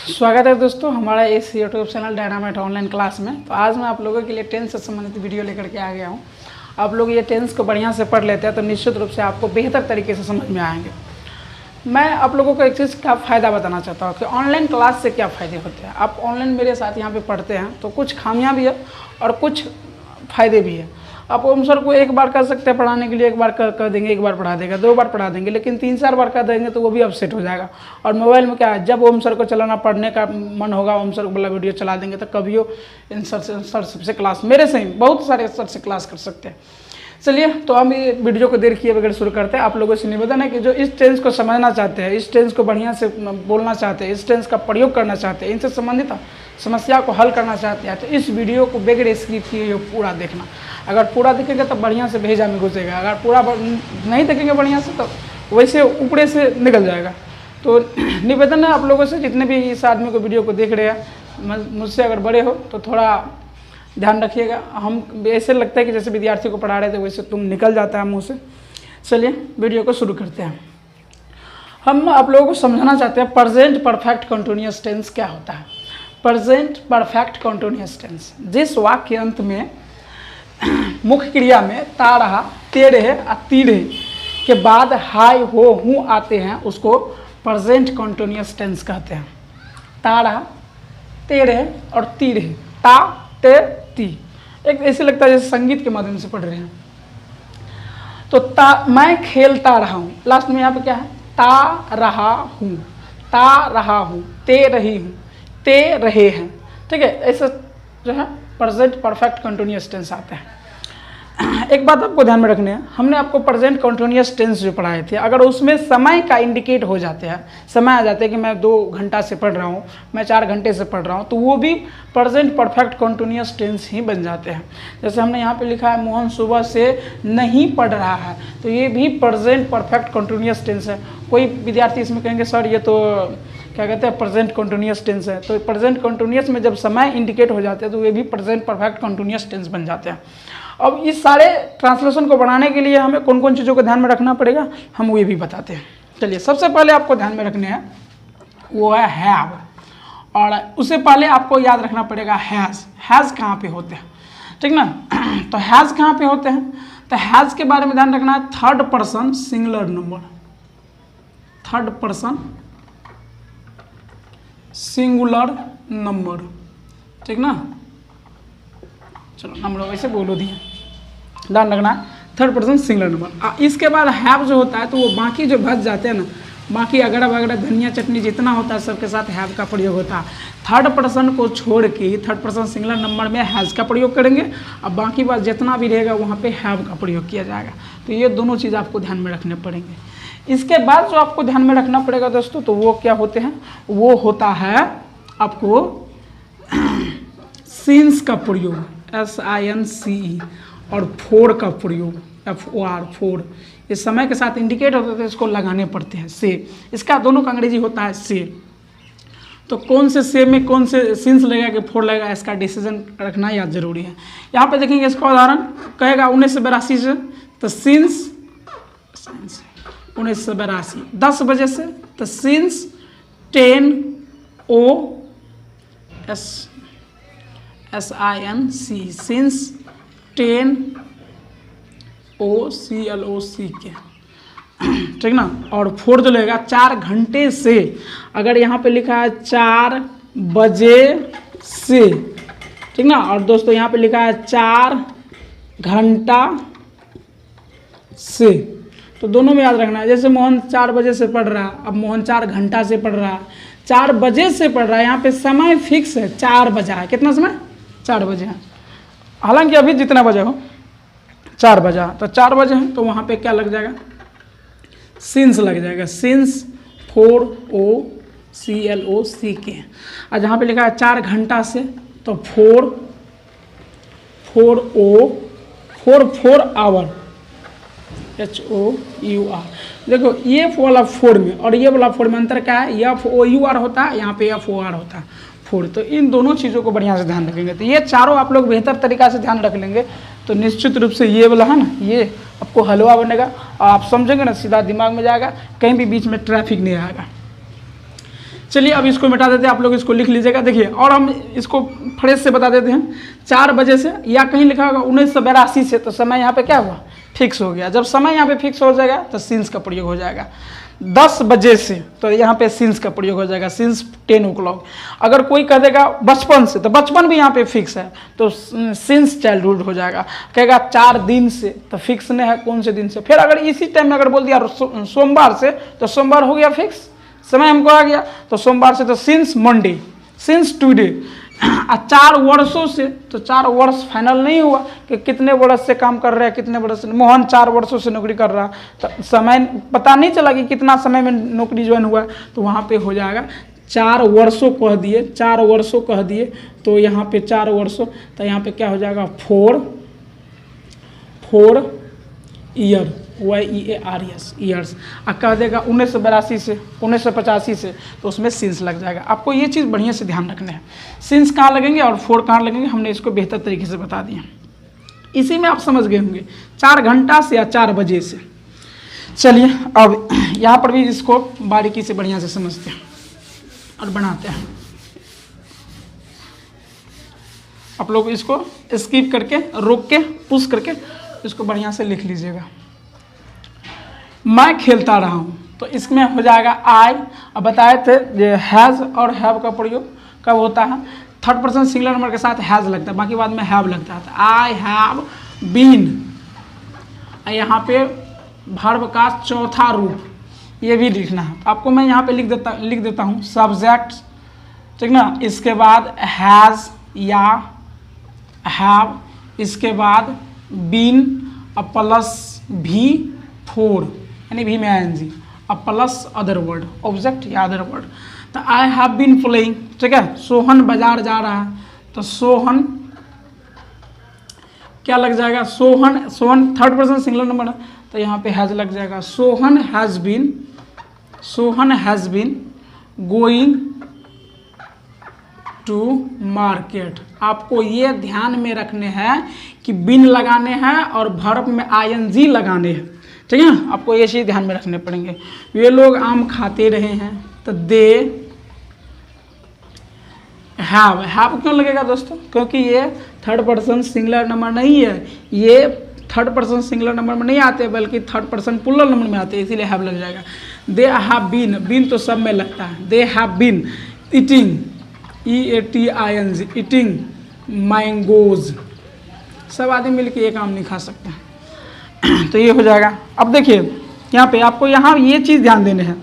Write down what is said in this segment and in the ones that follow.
स्वागत है दोस्तों हमारा इस YouTube channel dynamite online class में। तो आज मैं आप लोगों के लिए टेंस से संबंधित वीडियो लेकर के आ गया हूँ। आप लोग ये टेंस को बढ़िया से पढ़ लेते हैं तो निश्चित रूप से आपको बेहतर तरीके से समझ में आएंगे। मैं आप लोगों को एक चीज़ का फ़ायदा बताना चाहता हूँ कि ऑनलाइन क्लास से क्या फ़ायदे होते हैं। आप ऑनलाइन मेरे साथ यहाँ पर पढ़ते हैं तो कुछ खामियाँ भी है और कुछ फ़ायदे भी है। आप ओम सर को एक बार कर सकते हैं पढ़ाने के लिए, एक बार कर देंगे, एक बार पढ़ा देगा, 2 बार पढ़ा देंगे, लेकिन 3-4 बार कर देंगे तो वो भी अपसेट हो जाएगा। और मोबाइल में क्या है, जब ओम सर को चलाना पढ़ने का मन होगा ओम सर वाला वीडियो चला देंगे तो कभी वो इन सर से क्लास, मेरे से ही बहुत सारे सर से क्लास कर सकते हैं। चलिए तो हम ये वीडियो को देर किए बगैर शुरू करते हैं। आप लोगों से निवेदन है कि जो इस टेंस को समझना चाहते हैं, इस टेंस को बढ़िया से बोलना चाहते हैं, इस टेंस का प्रयोग करना चाहते हैं, इनसे संबंधित समस्या को हल करना चाहते हैं तो इस वीडियो को बगैर स्किप किए पूरा देखना। अगर पूरा देखेंगे तो बढ़िया से भेजा में घुसेगा, अगर पूरा नहीं देखेंगे बढ़िया से तो वैसे ऊपरे से निकल जाएगा। तो निवेदन है आप लोगों से, जितने भी इस आदमी को वीडियो को देख रहे हैं, मुझसे अगर बड़े हो तो थोड़ा ध्यान रखिएगा। हम ऐसे लगता है कि जैसे विद्यार्थी को पढ़ा रहे थे वैसे तुम निकल जाता है मुँह से। चलिए वीडियो को शुरू करते हैं। हम आप लोगों को समझाना चाहते हैं प्रेजेंट परफेक्ट कंटिन्यूअस टेंस क्या होता है। प्रेजेंट परफेक्ट कंटिन्यूअस टेंस, जिस वाक्य अंत में मुख्य क्रिया में ता रहा, ते रहे और ती रहे के बाद हाय हो हूँ आते हैं उसको प्रेजेंट कंटिन्यूअस टेंस कहते हैं। ता रहा, ते रहे और ती रहे, ता ते ती। एक ऐसे लगता है जैसे संगीत के माध्यम से पढ़ रहे हैं। तो मैं खेलता रहा हूँ, लास्ट में यहाँ पे क्या है, ता रहा हूँ, ता रहा हूँ, ते रही हूँ, ते रहे हैं। ठीक है, ऐसा जो है प्रेजेंट परफेक्ट कंटिन्यूअस टेंस आता है। एक बात आपको ध्यान में रखनी है, हमने आपको प्रेजेंट कंटिन्यूअस टेंस जो पढ़ाए थे, अगर उसमें समय का इंडिकेट हो जाते हैं, समय आ जाते हैं कि मैं 2 घंटा से पढ़ रहा हूँ, मैं 4 घंटे से पढ़ रहा हूँ, तो वो भी प्रेजेंट परफेक्ट कंटिन्यूअस टेंस ही बन जाते हैं। जैसे हमने यहाँ पे लिखा है मोहन सुबह से नहीं पढ़ रहा है, तो ये भी प्रेजेंट परफेक्ट कंटिन्यूअस टेंस है। कोई विद्यार्थी इसमें कहेंगे सर ये तो क्या कहते हैं प्रेजेंट कंटिन्यूअस टेंस है। तो प्रेजेंट कंटिन्यूअस में जब समय इंडिकेट हो जाते हैं तो वे भी प्रेजेंट परफेक्ट कंटिन्यूअस टेंस बन जाते हैं। अब इस सारे ट्रांसलेशन को बनाने के लिए हमें कौन कौन चीज़ों को ध्यान में रखना पड़ेगा, हम वो भी बताते हैं। चलिए सबसे पहले आपको ध्यान में रखने हैं वो है हैव, और उससे पहले आपको याद रखना पड़ेगा हैज़। हैज़ कहाँ पे होते हैं, ठीक ना। तो हैज़ कहाँ पे होते हैं, तो हैज़ के बारे में ध्यान रखना है, third person singular number, third person singular number, ठीक ना। चलो नंबर वैसे बोलो दिए, ध्यान रखना है थर्ड पर्सन सिंगुलर नंबर। इसके बाद हैव जो होता है तो वो बाकी जो बच जाते हैं ना, बाकी अगड़ा बगड़ा धनिया चटनी जितना होता है सबके साथ हैव का प्रयोग होता है। थर्ड पर्सन को छोड़ के थर्ड पर्सन सिंगुलर नंबर में हैज़ का प्रयोग करेंगे, अब बाकी बात जितना भी रहेगा वहाँ पे हैव का प्रयोग किया जाएगा। तो ये दोनों चीज़ आपको ध्यान में रखने पड़ेंगे। इसके बाद जो आपको ध्यान में रखना पड़ेगा दोस्तों, तो वो क्या होते हैं, वो होता है आपको सिंस का प्रयोग, SINCE, और फोर का प्रयोग, FOR, फोर। ये समय के साथ इंडिकेट होते थे, इसको लगाने पड़ते हैं से। इसका दोनों का अंग्रेजी होता है से। तो कौन से में कौन से सिंस लगेगा कि फोर लगेगा, इसका डिसीजन रखना याद जरूरी है। यहाँ पे देखेंगे इसका उदाहरण कहेगा 1982 से, तो सिंस 1982 10 बजे से, तो सिंस 10 SINC, सिंस 10 OCLOC के, ठीक ना। और फोर जो लगेगा 4 घंटे से, अगर यहाँ पे लिखा है 4 बजे से, ठीक ना। और दोस्तों यहाँ पे लिखा है 4 घंटा से, तो दोनों में याद रखना है। जैसे मोहन 4 बजे से पढ़ रहा है, अब मोहन 4 घंटा से पढ़ रहा है, 4 बजे से पढ़ रहा है, यहाँ पे समय फिक्स है, 4 बजा है। कितना समय, 4 बजे है, हालांकि अभी जितना बजे हो 4 बजा, तो 4 बजे हैं तो वहाँ पे क्या लग जाएगा, सिंस लग जाएगा, सिंस 4 OCLOC के। और जहाँ पे लिखा है 4 घंटा से, तो 4 आवर, HOUR। देखो ये वाला 4 में और ये वाला 4 में अंतर क्या है, FOUR होता है, यहाँ पे FOR होता है, 4। तो इन दोनों चीज़ों को बढ़िया से ध्यान रखेंगे। तो ये चारों आप लोग बेहतर तरीक़ा से ध्यान रख लेंगे तो निश्चित रूप से ये वाला है ना, ये आपको हलवा बनेगा और आप समझेंगे ना, सीधा दिमाग में जाएगा, कहीं भी बीच में ट्रैफिक नहीं आएगा। चलिए अब इसको मिटा देते हैं, आप लोग इसको लिख लीजिएगा। देखिए और हम इसको फ्रेश से बता देते हैं। 4 बजे से या कहीं लिखा होगा 1982 से, तो समय यहाँ पे क्या हुआ, फिक्स हो गया। जब समय यहाँ पे फिक्स हो जाएगा तो सिंस का प्रयोग हो जाएगा। 10 बजे से तो यहाँ पे सिंस का प्रयोग हो जाएगा, सिंस 10 o'clock। अगर कोई कह देगा बचपन से, तो बचपन भी यहाँ पे फिक्स है, तो सिंस चाइल्डहुड हो जाएगा। कहेगा 4 दिन से, तो फिक्स नहीं है कौन से दिन से। फिर अगर इसी टाइम में अगर बोल दिया सोमवार से, तो सोमवार हो गया फिक्स, समय हमको आ गया। तो सोमवार से तो सिंस मंडे, सिंस टुडे। 4 वर्षों से, तो 4 वर्ष फाइनल नहीं हुआ कि कितने वर्ष से काम कर रहे हैं, कितने वर्ष से। मोहन 4 वर्षों से नौकरी कर रहा, तो समय पता नहीं चला कि कितना समय में नौकरी ज्वाइन हुआ, तो वहाँ पे हो जाएगा 4 वर्षों कह दिए, 4 वर्षों कह दिए, तो यहाँ पे 4 वर्षों, तो यहाँ पे क्या हो जाएगा 4 ईयर, YEARS ईयर्स। कह देगा 1982 से, 1985 से, तो उसमें सिंस लग जाएगा। आपको ये चीज़ बढ़िया से ध्यान रखना है, सिंस कहाँ लगेंगे और 4 कहाँ लगेंगे, हमने इसको बेहतर तरीके से बता दिया। इसी में आप समझ गए होंगे 4 घंटा से या 4 बजे से। चलिए अब यहाँ पर भी इसको बारीकी से बढ़िया से समझते हैं और बनाते हैं। आप लोग इसको स्किप करके, रोक के, पुश करके इसको बढ़िया से लिख लीजिएगा। मैं खेलता रहा हूँ, तो इसमें हो जाएगा आई। अब बताए थे हैज़ और हैव का प्रयोग कब होता है, 3rd पर्सन सिंगुलर नंबर के साथ हैज़ लगता है, बाकी बाद में हैव लगता है। आई हैव बीन, यहाँ पे वर्ब का चौथा रूप ये भी लिखना है आपको। मैं यहाँ पे लिख देता हूँ सब्जेक्ट, ठीक ना। इसके बाद हैज़ या हैव, इसके बाद बीन, अब प्लस भी 4 यानी भी में ING, अब प्लस अदर वर्ड, ऑब्जेक्ट या अदर वर्ड। तो आई हैव बीन प्लेइंग, ठीक है। सोहन बाजार जा रहा है, तो सोहन क्या लग जाएगा, Sohan, Sohan 3rd person singular number है, तो यहाँ पे हैज लग जाएगा। Sohan has been going to market. आपको ये ध्यान में रखने हैं कि बिन लगाने हैं और वर्ब में ING लगाने हैं, ठीक है। आपको ये चीज़ ध्यान में रखने पड़ेंगे। वे लोग आम खाते रहे हैं, तो दे हैव क्यों लगेगा दोस्तों, क्योंकि ये 3rd पर्सन सिंगुलर नंबर नहीं है, ये 3rd पर्सन सिंगुलर नंबर में नहीं आते बल्कि 3rd पर्सन प्लूरल नंबर में आते हैं, इसीलिए हैव लग जाएगा। दे हैव बीन तो सब में लगता है। They have been eating, EATING, eating mangoes. सब आदमी मिलकर ये काम नहीं खा सकते, तो ये हो जाएगा। अब देखिए यहाँ पे आपको यहाँ ये चीज़ ध्यान देने हैं,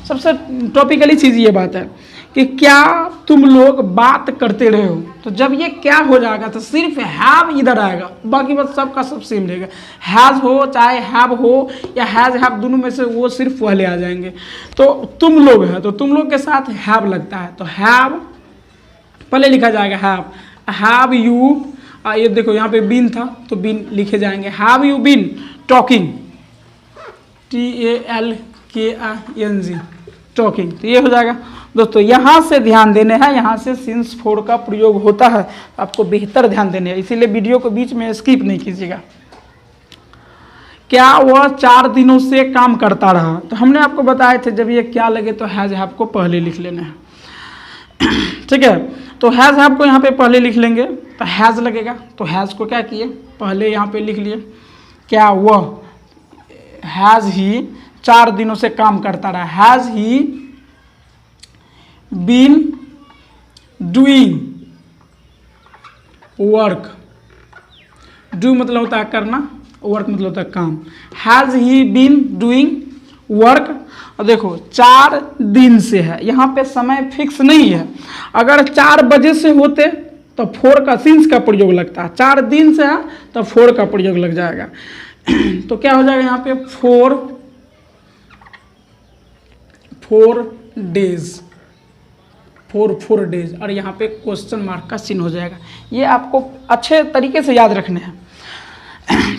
सबसे टॉपिकली चीज़ ये बात है कि क्या तुम लोग बात करते रहे हो। तो जब ये क्या हो जाएगा तो सिर्फ हैव इधर आएगा, बाकी बस सबका सब सेम रहेगा। हैज़ हो चाहे हैव हो या हैज़ हैव, दोनों में से वो सिर्फ पहले आ जाएंगे। तो तुम लोग है, तो तुम लोग के साथ हैव लगता है, तो हैव पहले लिखा जाएगा हैव यू। ये देखो यहाँ पे बीन था तो बीन लिखे जाएंगे। Have you been talking, TALKING, talking. तो ये हो जाएगा दोस्तों। यहाँ से ध्यान देने हैं, यहाँ से सिंस 4 का प्रयोग होता है, आपको बेहतर ध्यान देने हैं, इसीलिए वीडियो को बीच में स्किप नहीं कीजिएगा। क्या वह 4 दिनों से काम करता रहा, तो हमने आपको बताए थे जब ये क्या लगे तो हैज हैव को पहले लिख लेना है, ठीक है। तो हैज हैव को यहाँ पे पहले लिख लेंगे, तो हैज लगेगा, तो हैज को क्या किए पहले यहाँ पे लिख लिए। क्या वह, हैज ही 4 दिनों से काम करता रहा, has he been doing work. Do मतलब होता है करना, वर्क मतलब होता है काम। Has he been doing work. और देखो 4 दिन से है, यहाँ पे समय फिक्स नहीं है। अगर 4 बजे से होते तो 4 का सिंस का प्रयोग लगता है, 4 दिन से है तो 4 का प्रयोग लग जाएगा। तो क्या हो जाएगा यहाँ पे 4 डेज, 4 डेज, और यहाँ पे क्वेश्चन मार्क का चिन्ह हो जाएगा। ये आपको अच्छे तरीके से याद रखने हैं,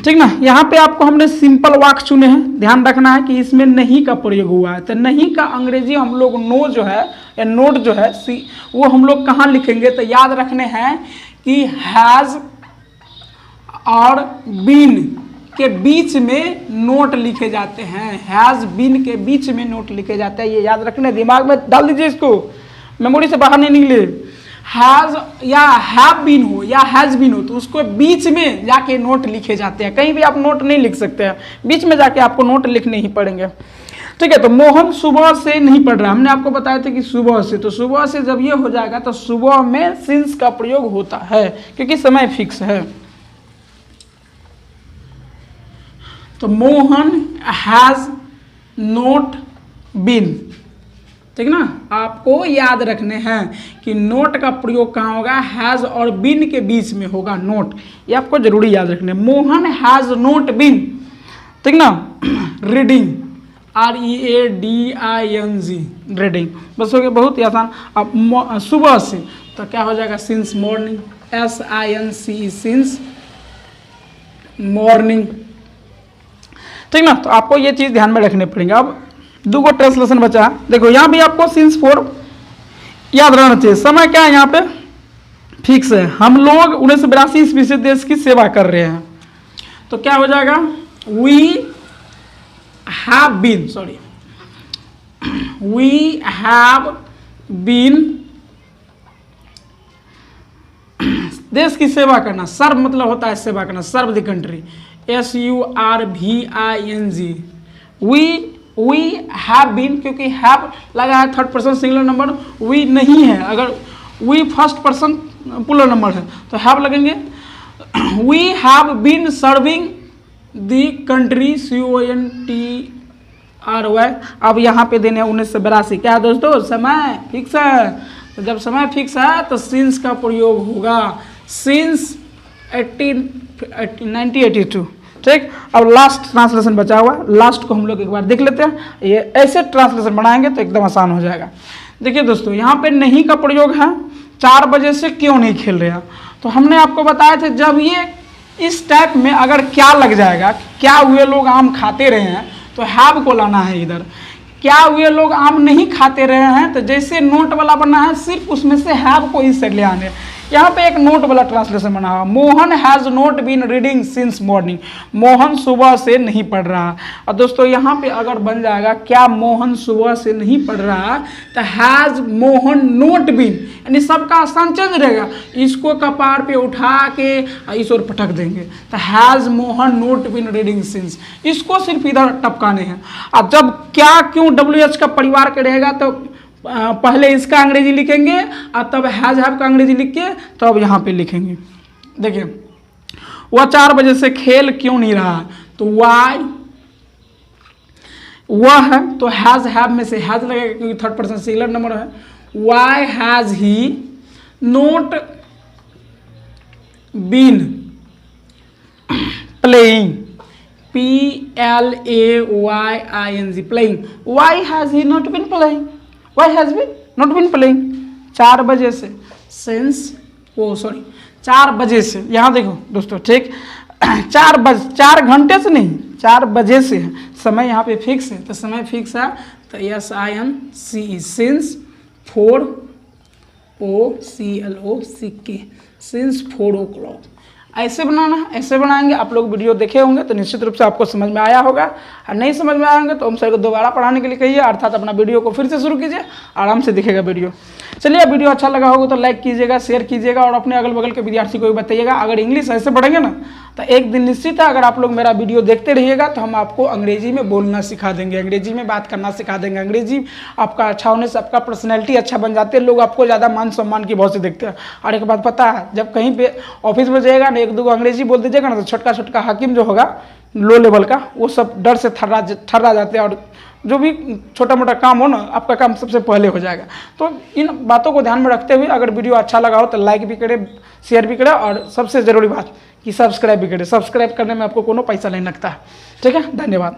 ठीक ना। यहाँ पे आपको हमने सिंपल वाक्य चुने हैं, ध्यान रखना है कि इसमें नहीं का प्रयोग हुआ है। तो नहीं का अंग्रेजी हम लोग नो जो है या नोट जो है वो हम लोग कहाँ लिखेंगे, तो याद रखने हैं कि हैज़ और बीन के बीच में नोट लिखे जाते हैं, हैज़ बीन के बीच में नोट लिखे जाते हैं। ये याद रखने, दिमाग में डाल दीजिए इसको, मेमोरी से बाहर नहीं निकले। हैज़ या हैव बीन हो या हैज़ बीन हो तो उसको बीच में जाके नोट लिखे जाते हैं। कहीं भी आप नोट नहीं लिख सकते हैं, बीच में जाके आपको नोट लिखने ही पड़ेंगे। ठीक है, तो मोहन सुबह से नहीं पढ़ रहा, हमने आपको बताया था कि सुबह से, तो सुबह से जब ये हो जाएगा तो सुबह में सिंस का प्रयोग होता है क्योंकि समय फिक्स है। तो मोहन हैज नोट बीन, ठीक ना, आपको याद रखने हैं कि नोट का प्रयोग कहाँ होगा, हैज और बीन के बीच में होगा नोट, ये आपको जरूरी याद रखने। मोहन हैज नोट बीन, ठीक ना, रीडिंग, READING, रीडिंग, बस हो गया, बहुत ही आसान। अब सुबह से तो क्या हो जाएगा, since morning, SINCE, since morning, ठीक ना। तो आपको ये चीज़ ध्यान में रखने पड़ेंगे। अब दो गो ट्रांसलेशन बचा, देखो यहाँ भी आपको सिंस 4 याद रहना चाहिए। समय क्या है यहाँ पे, फिक्स है। हम लोग 1982 ईस्वी से देश की सेवा कर रहे हैं, तो क्या हो जाएगा, वी हैव बीन, देश की सेवा करना, सर्व मतलब होता है सेवा करना, serve the country, SURVING, we have been, क्योंकि हैव लगा है third person singular number, we नहीं है, अगर we first person plural number है तो हैव लगेंगे। We have been serving the country, CONTRY। अब यहाँ पे देने 1982, क्या है दोस्तों, समय फिक्स है, तो जब समय फिक्स है तो सिंस का प्रयोग होगा, सिंस 1982, ठीक। अब लास्ट ट्रांसलेशन बचा हुआ, लास्ट को हम लोग एक बार देख लेते हैं। ये ऐसे ट्रांसलेशन बनाएंगे तो एकदम आसान हो जाएगा। देखिए दोस्तों, यहाँ पे नहीं का प्रयोग है, 4 बजे से क्यों नहीं खेल रहे हैं, तो हमने आपको बताया था जब ये इस टाइप में अगर क्या लग जाएगा, क्या हुए लोग आम खाते रहे हैं, तो हैव को लाना है इधर। क्या हुए लोग आम नहीं खाते रहे हैं, तो जैसे नोट वाला बना है सिर्फ उसमें से हैव को इस साइड ले आने। यहाँ पे एक नोट वाला ट्रांसलेशन बना हुआ, Mohan has not been reading since morning, Mohan सुबह से नहीं पढ़ रहा। और दोस्तों यहाँ पे अगर बन जाएगा क्या मोहन सुबह से नहीं पढ़ रहा, तो हैज़ मोहन नोट बीन, यानी सबका स्थान चेंज रहेगा, इसको कपार पे उठा के इस ओर पटक देंगे, तो has Mohan not been reading since, इसको सिर्फ इधर टपकाने हैं। और जब क्या क्यों WH का परिवार के रहेगा तो पहले इसका अंग्रेजी लिखेंगे और तब हैज हैव का अंग्रेजी लिख के तब यहाँ पे लिखेंगे। देखिए, वह 4 बजे से खेल क्यों नहीं रहा, तो वाई, वह है तो हैज हैव में से हैज लगेगा क्योंकि थर्ड पर्सन सिंगुलर नंबर है। Why has he not been playing, PLAYING, playing, why has he not been playing, Why has been not been playing? 4 बजे से, since 4 बजे से, यहाँ देखो दोस्तों, ठीक, 4 घंटे से नहीं, 4 बजे से है, समय यहाँ पे फिक्स है, तो समय फिक्स है तो SINCE, since 4 since 4 o'clock, ऐसे बनाना, ऐसे बनाएंगे। आप लोग वीडियो देखे होंगे तो निश्चित रूप से आपको समझ में आया होगा, और नहीं समझ में आएंगे तो हम सर को दोबारा पढ़ाने के लिए कहिए, अर्थात अपना वीडियो को फिर से शुरू कीजिए, आराम से दिखेगा वीडियो। चलिए, वीडियो अच्छा लगा होगा तो लाइक कीजिएगा, शेयर कीजिएगा और अपने अगल बगल के विद्यार्थी को भी बताइएगा। अगर इंग्लिश ऐसे पढ़ेंगे ना तो एक दिन निश्चित है, अगर आप लोग मेरा वीडियो देखते रहिएगा तो हम आपको अंग्रेजी में बोलना सिखा देंगे, अंग्रेजी में बात करना सिखा देंगे। अंग्रेजी आपका अच्छा होने से आपका पर्सनैलिटी अच्छा बन जाती है, लोग आपको ज़्यादा मान सम्मान की भाव से देखते हैं। और एक बात पता है, जब कहीं पे ऑफिस में जाइएगा ना, 1-2 अंग्रेजी बोल दीजिएगा ना, तो छोटका हाकिम जो होगा लो लेवल का, वो सब डर से थर्रा जाते हैं, और जो भी छोटा मोटा काम हो ना, आपका काम सबसे पहले हो जाएगा। तो इन बातों को ध्यान में रखते हुए अगर वीडियो अच्छा लगा हो तो लाइक भी करें, शेयर भी करें, और सबसे ज़रूरी बात कि सब्सक्राइब भी करें। सब्सक्राइब करने में आपको कोनो पैसा नहीं लगता है। ठीक है, धन्यवाद।